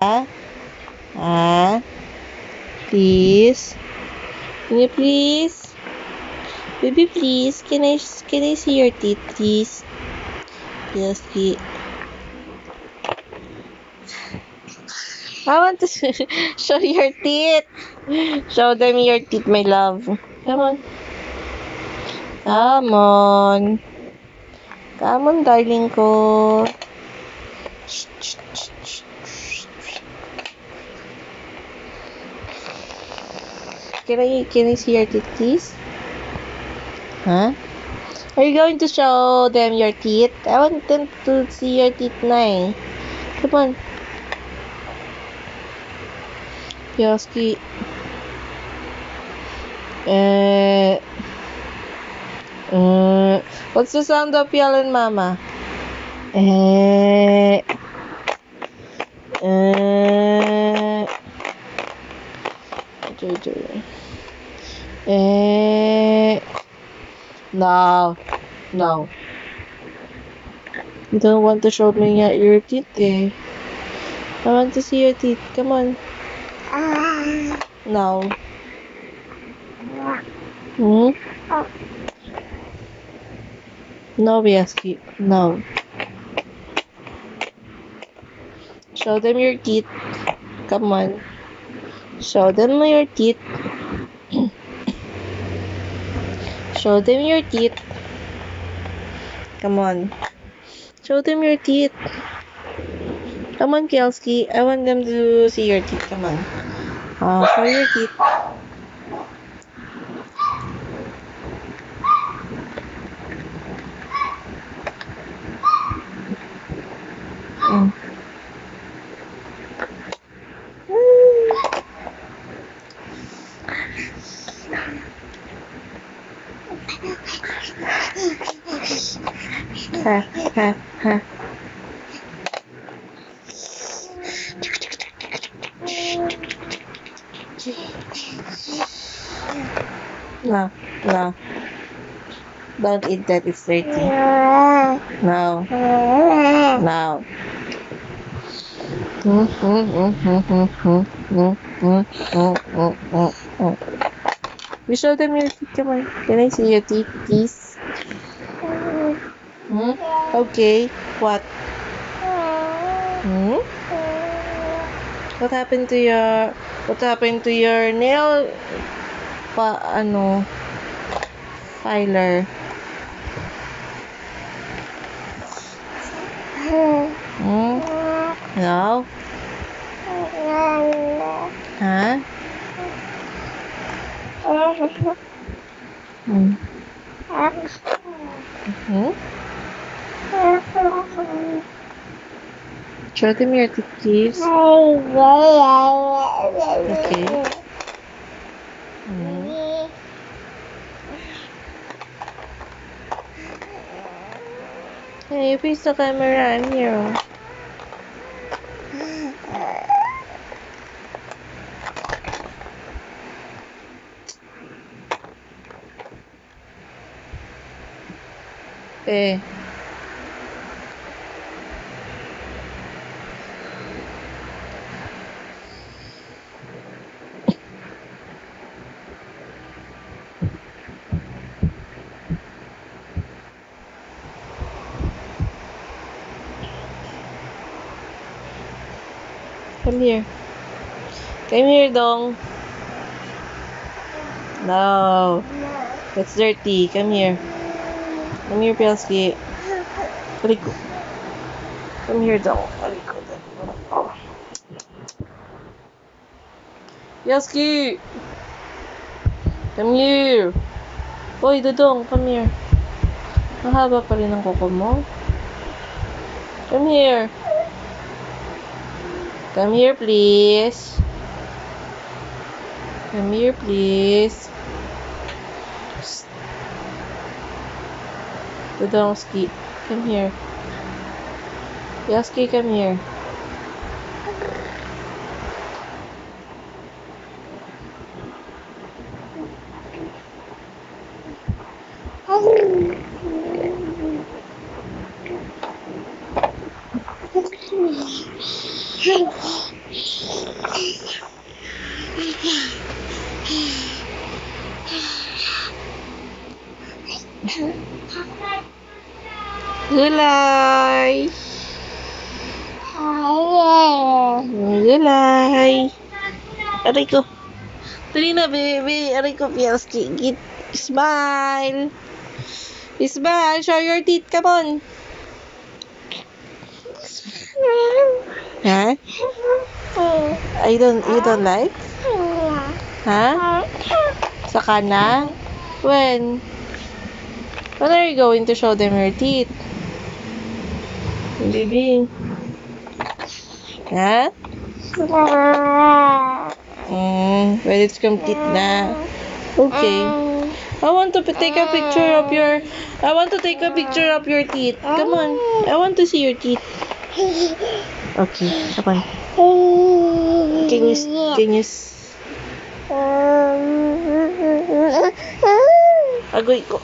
Ah, please. Can you please? Baby, please. Can I see your teeth, please? Yes, I want to show your teeth. Show them your teeth, my love. Come on. Come on. Come on, darling ko. Can I see your teeth, please? Huh? Are you going to show them your teeth? I want them to see your teeth na. Come on. Yoski. What's the sound of yelling, Mama? No. No. You don't want to show me your teeth, eh? I want to see your teeth. Come on. No. Hmm? No, Biaski. No. Show them your teeth. Come on. Show them your teeth. Show them your teeth. Come on. Show them your teeth. Come on, Kelsey. I want them to see your teeth. Come on. Show your teeth. No, no. Don't eat that, it's dirty. No. No. You show them your teeth, come on. Can I see your teeth, please? Okay. What? What happened to your nail filer? No? Huh? Show them your teeth, please. Okay. Hey, face the camera. I'm here. Hey. Come here. Come here, Dong. No. That's dirty. Come here. Come here, Pielski. Aliko. Come here, Dong. Aliko. Pielski! Come here. Hoy, Dodong. Come here. Mahaba pa rin ang kuko mo. Come here. Come here, please. Come here, please. Dodongski, come here. Yaski, come here. Gulay. Gulay. Aray ko. Dali na, baby. Aray ko, Pielski. Smile. Smile. Show your teeth. Come on. Huh? You don't like? Huh? Saka na? When? When are you going to show them your teeth? Baby. Huh? When it's complete na. Okay. I want to take a picture of your teeth. Come on. I want to see your teeth. Okay. Come on. Can you Agoy ko.